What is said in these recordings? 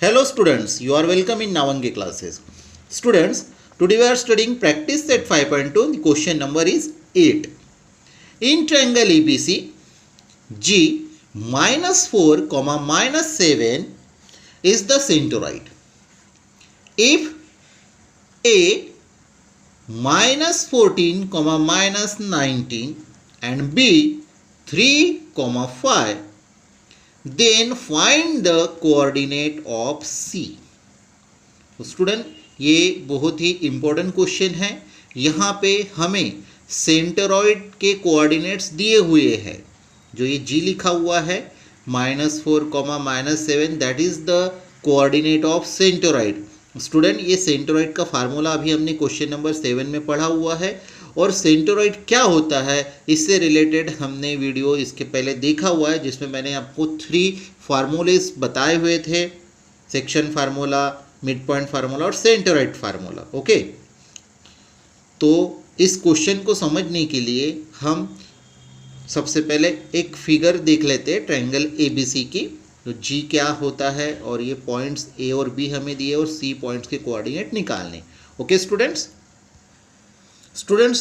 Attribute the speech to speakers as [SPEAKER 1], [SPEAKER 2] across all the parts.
[SPEAKER 1] Hello students, you are welcome in Navangi classes. Students, today we are studying practice set 5.2. The question number is 8. In triangle ABC, G minus 4 comma minus 7 is the centroid. If A minus 14 comma minus 19 and B 3 comma 5, then find the coordinate of C. तो student ये बहुत ही important question है. यहाँ पे हमें सेंटरॉइड के coordinates दिए हुए हैं. जो ये जी लिखा हुआ है -4 -7 that is the coordinate of centroid. Student ये सेंटरॉइड का फार्मूला अभी हमने क्वेश्चन नंबर 7 में पढ़ा हुआ है और सेंटरॉइड क्या होता है इससे रिलेटेड हमने वीडियो इसके पहले देखा हुआ है जिसमें मैंने आपको 3 फार्मूलेस बताए हुए थे. Section formula, mid point formula और सेंटरॉइड फार्मूला. ओके, तो इस क्वेश्चन को समझने के लिए हम सबसे पहले एक फिगर देख लेते हैं ट्रायंगल एबीसी की. तो जी क्या होता है और ये पॉइंट्स ए और बी हमें दिए और सी पॉइंट्स के कोऑर्डिनेट निकालने. ओके स्टूडेंट्स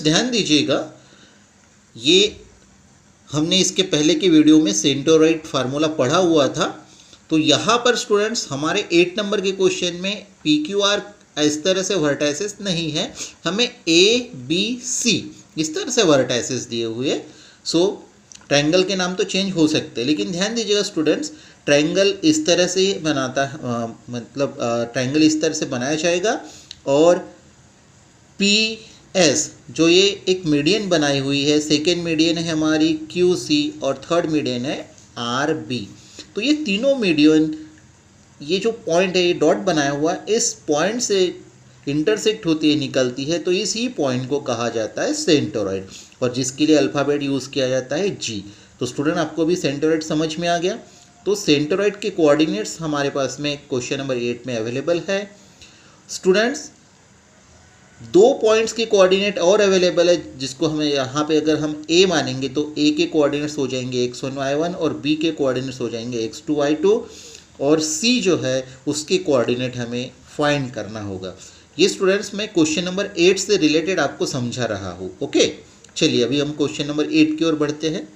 [SPEAKER 1] ध्यान दीजिएगा, ये हमने इसके पहले की वीडियो में सेंटरॉइड फार्मूला पढ़ा हुआ था. तो यहाँ पर स्टूडेंट्स हमारे 8 नंबर के क्वेश्चन में पी क्यू आर इस तरह से वर्टाइसेस नहीं है, हमें ए बी सी इस तरह से वर्टाइसेस दिए हुए. सो ट्रायंगल के नाम तो चेंज हो सकते हैं, लेकिन ध्यान दीजिएगा स्टूडेंट्स, ट्रायंगल इस तरह से बनाता है, मतलब ट्रायंगल इस तरह से बनाया जाएगा और पी एस जो ये एक मीडियन बनाई हुई है, सेकेंड मीडियन है हमारी क्यू सी और थर्ड मीडियन है आर बी. तो ये तीनों मीडियन, ये जो पॉइंट है ये डॉट बनाया हुआ, इस पॉइंट से इंटरसेक्ट होती है, निकलती है, तो इसी पॉइंट को कहा जाता है सेंटरॉइड और जिसके लिए अल्फ़ाबेट यूज़ किया जाता है जी. तो स्टूडेंट आपको भी सेंटरॉइड समझ में आ गया. तो सेंटरॉइड के कोऑर्डिनेट्स हमारे पास में क्वेश्चन नंबर 8 में अवेलेबल है. स्टूडेंट्स 2 पॉइंट्स के कोऑर्डिनेट और अवेलेबल है जिसको हमें यहाँ पे अगर हम a मानेंगे तो a के कोऑर्डिनेट्स हो जाएंगे x1 y1 और b के कोऑर्डिनेट्स हो जाएंगे x2 y2 और c जो है उसके कोऑर्डिनेट हमें फाइंड करना होगा. ये स्टूडेंट्स मैं क्वेश्चन नंबर 8 से रिलेटेड आपको समझा रहा हूँ. ओके, चलिए अभी हम क्वेश्चन नंबर 8 की ओर बढ़ते हैं.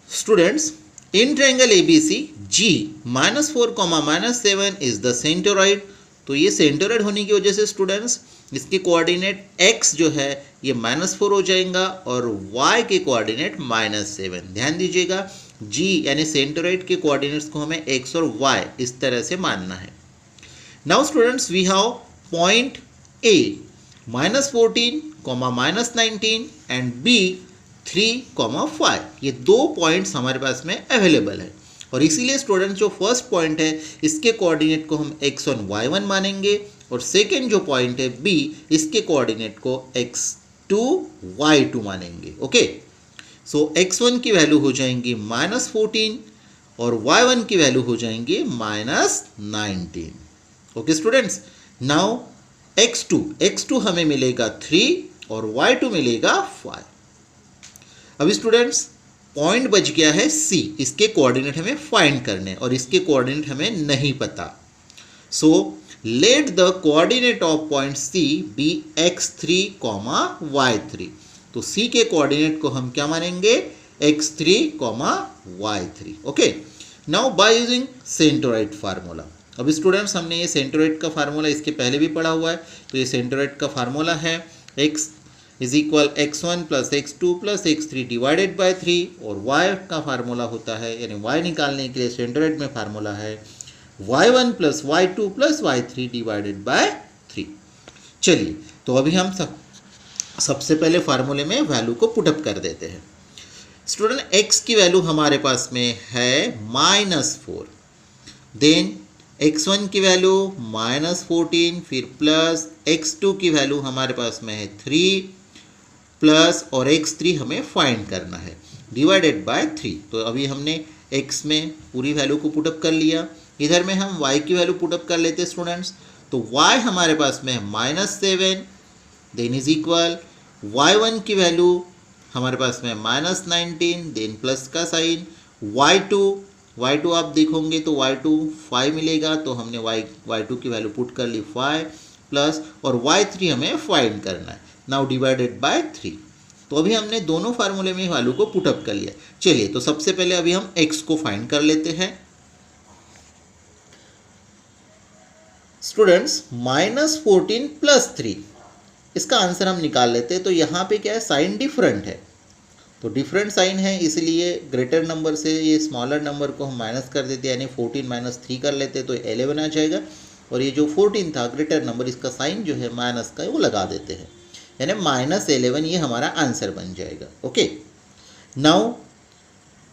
[SPEAKER 1] Students, in triangle ABC G -4 -7 is the centroid. तो ये सेंटरॉइड होने की वजह से स्टूडेंट्स इसके कोऑर्डिनेट x जो है ये -4 हो जाएगा और y के कोऑर्डिनेट -7. ध्यान दीजिएगा, G यानी सेंटरॉइड के कोऑर्डिनेट्स को हमें x और y इस तरह से मानना है. Now students we have point A -14 -19 and B 3 5. ये 2 पॉइंट्स हमारे पास में अवेलेबल है और इसीलिए स्टूडेंट जो फर्स्ट पॉइंट है इसके कोऑर्डिनेट को हम x1 y1 मानेंगे और सेकेंड जो पॉइंट है b इसके कोऑर्डिनेट को x2 y2 मानेंगे. ओके, सो x1 की वैल्यू हो जाएंगी -14 और y1 की वैल्यू हो जाएंगी -19. ओके स्टूडेंट्स, नाउ x2 हमें मिलेगा 3 और y2 मिलेगा 5. अभी स्टूडेंट्स पॉइंट बच गया है C, इसके कोऑर्डिनेट हमें फाइंड करने और इसके कोऑर्डिनेट हमें नहीं पता. So let the coordinate of point C be x3 y3. तो C के कोऑर्डिनेट को हम क्या मानेंगे x3 y3. Okay, now by using centroid formula. अभी स्टूडेंट्स हमने ये सेंटरॉइड का फार्मूला इसके पहले भी पढ़ा हुआ है. तो ये सेंटरॉइड का फार्मूला है x is equal x1 plus x2 plus x3 divided by 3 और y का फार्मूला होता है, यानी y निकालने के लिए सेंटरॉइड में फार्मूला है y1 plus y2 plus y3 divided by 3. चलिए तो अभी हम सबसे पहले फार्मूले में वैल्यू को पुटअप कर देते हैं. स्टूडेंट x की वैल्यू हमारे पास में है -4, देन x1 की वैल्यू -14, फिर प्लस x2 की वैल्यू हमारे पास में है 3 प्लस और x3 हमें फाइंड करना है डिवाइडेड बाय 3. तो अभी हमने x में पूरी वैल्यू को पुटअप कर लिया. इधर में हम y की वैल्यू पुटअप कर लेते हैं स्टूडेंट्स. तो y हमारे पास में है -7, देन इज इक्वल y1 की वैल्यू हमारे पास में -19, देन प्लस का साइन y2 y2 आप देखोगे तो y2 5 मिलेगा, तो हमने y2 की वैल्यू पुट कर ली 5 प्लस, और y3 हमें फाइंड करना है, नाउ डिवाइडेड बाय 3। तो अभी हमने दोनों फार्मूले में वैल्यू को पुटअप कर लिया। चलिए तो सबसे पहले अभी हम x को फाइंड कर लेते हैं। स्टूडेंट्स -14 + 3, इसका आंसर हम निकाल लेते हैं। तो यहाँ पे क्या है, साइन डिफरेंट है, तो डिफरेंट साइन है, इसलिए ग्रेटर नंबर से ये स्मॉलर नंबर को हम माइनस कर देते हैं, यानी 14 - 3 कर लेते हैं तो 11 आ जाएगा। और ये जो 14 था ग्रेटर नंबर, इसका साइन जो है माइनस का वो लगा देते हैं, यानी -11 ये हमारा आंसर बन जाएगा। Okay, now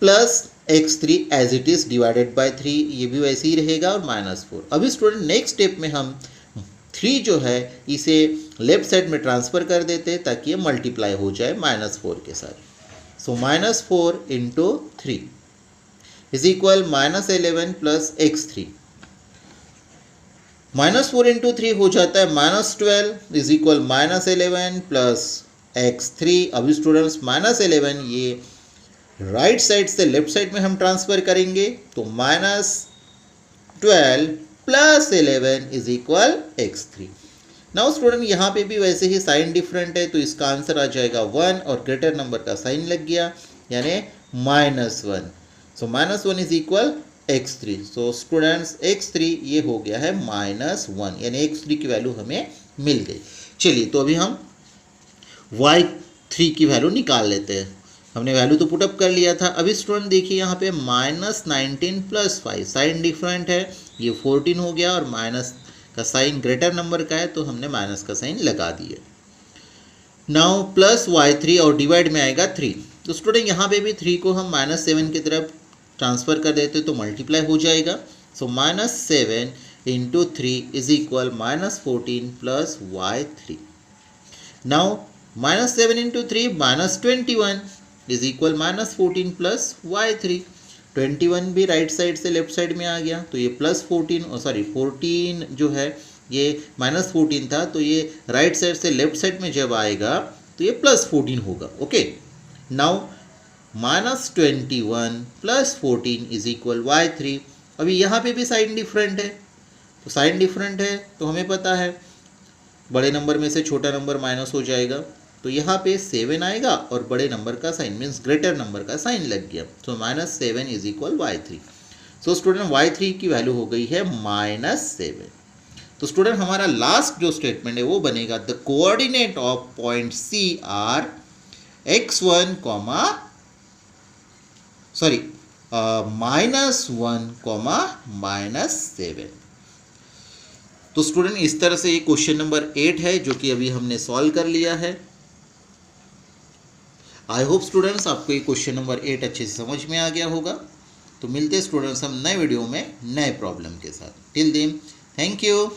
[SPEAKER 1] plus x3 as it is divided by 3, ये भी वैसे ही रहेगा, और -4। अभी स्टूडेंट नेक्स्ट स्टेप में हम 3 जो है इसे लेफ्ट साइड में ट्रांसफ़र कर देते हैं ताकि ये मल्टीप्लाई हो जाए -4 के साथ। सो -4 × 3 इज इक्वल -11 प्लस x3। -4 × 3 हो जाता है -12 इज इक्वल -11 प्लस x3। अभी स्टूडेंट्स -11 ये राइट साइड से लेफ्ट साइड में हम ट्रांसफ़र करेंगे, तो -12 plus 11 is equal x3। Now student यहाँ पे भी वैसे ही साइन डिफरेंट है, तो इसका आंसर आ जाएगा 1, और ग्रेटर नंबर का साइन लग गया, यानी -1। सो -1 is equal x3। So students x3 ये हो गया है -1, यानी x3 की वैल्यू हमें मिल गई। चलिए तो अभी हम y3 की वैल्यू निकाल लेते हैं। हमने वैल्यू तो पुटअप कर लिया था। अभी स्टूडेंट देखिए यहाँ पे -19 + 5 साइन डिफरेंट है, ये 14 हो गया, और माइनस का साइन ग्रेटर नंबर का है तो हमने माइनस का साइन लगा दिया। नाउ प्लस y3 और डिवाइड में आएगा 3, तो स्टूडेंट यहाँ पे भी 3 को हम -7 की तरफ ट्रांसफ़र कर देते तो मल्टीप्लाई हो जाएगा। सो -7 × 3 is equal -14 plus y3। Now -7 × 3 -21 is equal -14 plus y3। 21 भी राइट साइड से लेफ्ट साइड में आ गया, तो ये +14 जो है ये -14 था, तो ये राइट साइड से लेफ्ट साइड में जब आएगा तो ये +14 होगा। Okay, now -21 plus 14 is equal y3। अभी यहाँ पे भी साइन डिफरेंट है, तो साइन डिफरेंट है तो हमें पता है बड़े नंबर में से छोटा नंबर माइनस हो जाएगा, तो यहाँ पे 7 आएगा, और बड़े नंबर का साइन मीन्स ग्रेटर नंबर का साइन लग गया, तो -7 is equal y3। So student y3 की वैल्यू हो गई है -7। तो स्टूडेंट हमारा लास्ट जो स्टेटमेंट है वो बनेगा, the coordinate of point C are x1, -1, -7। तो स्टूडेंट इस तरह से ये क्वेश्चन नंबर 8 है जो कि अभी हमने सॉल्व कर लिया है। आई होप स्टूडेंट्स आपको ये क्वेश्चन नंबर 8 अच्छे से समझ में आ गया होगा। तो मिलते हैं स्टूडेंट्स हम नए वीडियो में नए प्रॉब्लम के साथ। Till then thank you.